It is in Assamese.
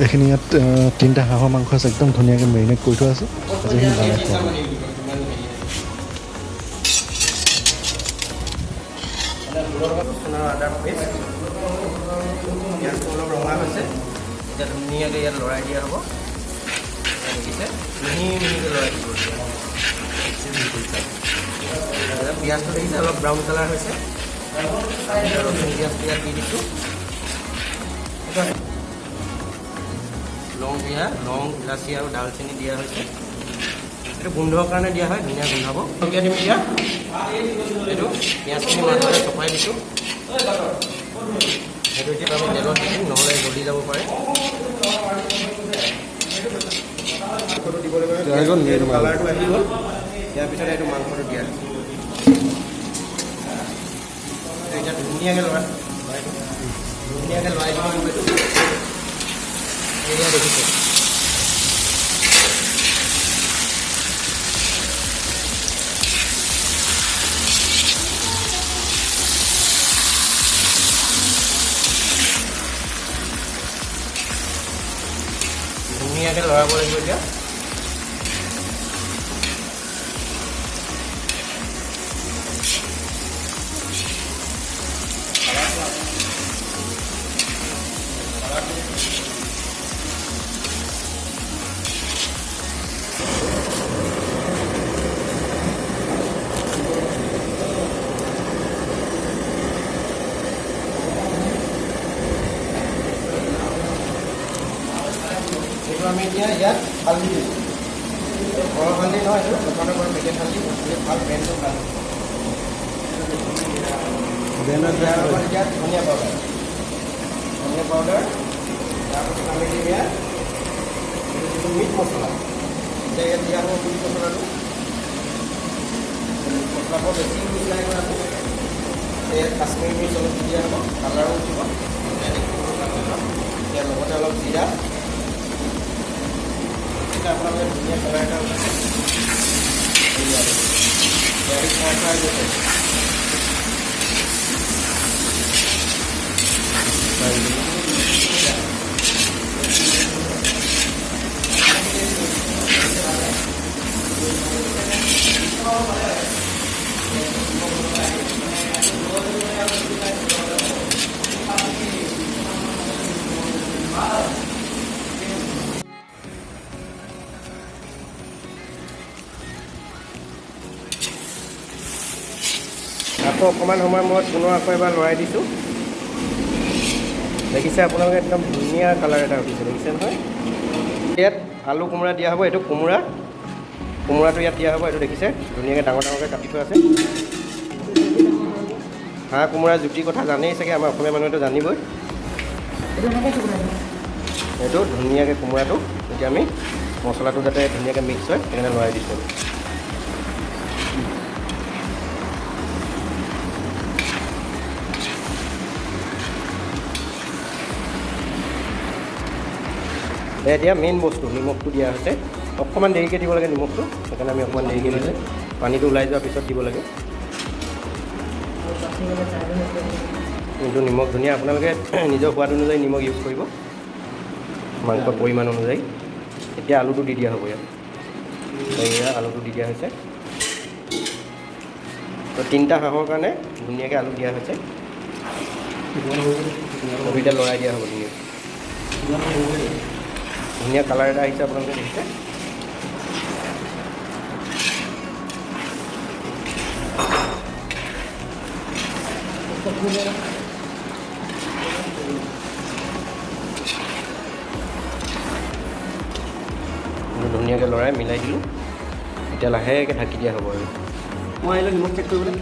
এইখিনি ইয়াত তিনিটা হাঁহৰ মাংস আছে, একদম ধুনীয়াকৈ মেৰিনেট কৰি থোৱা আছে। আজি এইখিনি বনাই খোৱা হ'ব। আদা পেষ্ট পিঁয়াজটো অলপ ৰঙা হৈছে, এতিয়া ধুনীয়াকৈ ইয়াত লৰাই দিয়া হ'ব। দেখিছে মিহি মিহিকৈ লৰাই দিব। পিঁয়াজটো দেখিছে অলপ ব্ৰাউন কালাৰ হৈছে। ৰচুন পিঁয়াজটো ইয়াত দি দিছোঁ। লং, ইলাচি আৰু ডালচেনি দিয়া হৈছে। এইটো গোন্ধৰ কাৰণে দিয়া হয়, ধুনীয়া গোন্ধাব। জলকীয়া দিম এতিয়া। এইটো পিঁয়াজখিনি মাজতে চপাই দিছোঁ। সেইটো এতিয়া আমি তেলত দি দিম, নহ'লে জ্বলি যাব পাৰে। মাংসটো দিব লাগিব। কালাৰটো আহি গ'ল। ইয়াৰ পিছত এইটো মাংসটো দিয়া হৈছে। এতিয়া ধুনীয়াকৈ লৰাই দিব লাগিব। এইটো এয়া দেখিছে ধুনীয়াকৈ লৰাব লাগিব এতিয়া। আমি এতিয়া ইয়াত হালধি দিম। ঘৰৰ হালধি নহয়, এইটো দোকানৰ পৰা পেকেট হালধি। ভাল ব্ৰেণ্ডটো ভাল। এতিয়া ধনিয়া পাউডাৰ, তাৰপিছত আমি দিম ইয়াত যিটো মিট মছলা। এতিয়া ইয়াত দিয়া হ'ব মিট মছলাটো। মছলাবোৰ বেছি মিক্স নাই কৰাটো। ইয়াত কাশ্মীৰী মিৰ্চ অলপ দি দিয়া হ'ব, কালাৰো উঠিব। এতিয়া লগতে অলপ জিৰা। আপোনালোকে ধুনীয়া কালাৰ এটা ওলাইছে। আকৌ অকণমান সময় মূৰত পুনৰ আকৌ এবাৰ লৰাই দিছোঁ। দেখিছে আপোনালোকে একদম ধুনীয়া কালাৰ এটা উঠিছে, দেখিছে নহয়। ইয়াত আলু কোমোৰা দিয়া হ'ব। এইটো কোমোৰাটো ইয়াত দিয়া হ'ব। এইটো দেখিছে ধুনীয়াকৈ ডাঙৰ ডাঙৰকৈ কাটি থোৱা আছে। হাঁহ কোমোৰা জুতিৰ কথা জানেই চাগে, আমাৰ অসমীয়া মানুহেতো জানিবই। এইটো ধুনীয়াকৈ কোমোৰাটো এতিয়া আমি মছলাটো যাতে ধুনীয়াকৈ মিক্স হয় সেইকাৰণে লৰাই দিছোঁ। এতিয়া মেইন বস্তু নিমখটো দিয়া হৈছে। অকণমান দেৰিকৈ দিব লাগে নিমখটো, সেইকাৰণে আমি অকণমান দেৰিকৈ দিছোঁ। পানীটো ওলাই যোৱাৰ পিছত দিব লাগে। কিন্তু নিমখ ধুনীয়া, আপোনালোকে নিজৰ সোৱাদ অনুযায়ী নিমখ ইউজ কৰিব, মাংসৰ পৰিমাণ অনুযায়ী। এতিয়া আলুটো দি দিয়া হ'ব ইয়াত। এয়া আলুটো দি দিয়া হৈছে। তো 3টা হাঁহৰ কাৰণে ধুনীয়াকৈ আলু দিয়া হৈছে। এতিয়া লৰাই দিয়া হ'ব ধুনীয়াকৈ। ধুনীয়া কালাৰ এটা আহিছে, আপোনালোকে দেখিছে। ধুনীয়াকৈ লৰাই মিলাই দিলোঁ। এতিয়া লাহেকৈ ঢাকি দিয়া হ'ব আৰু মই আহিলে নিমখ চেক কৰিবলৈ।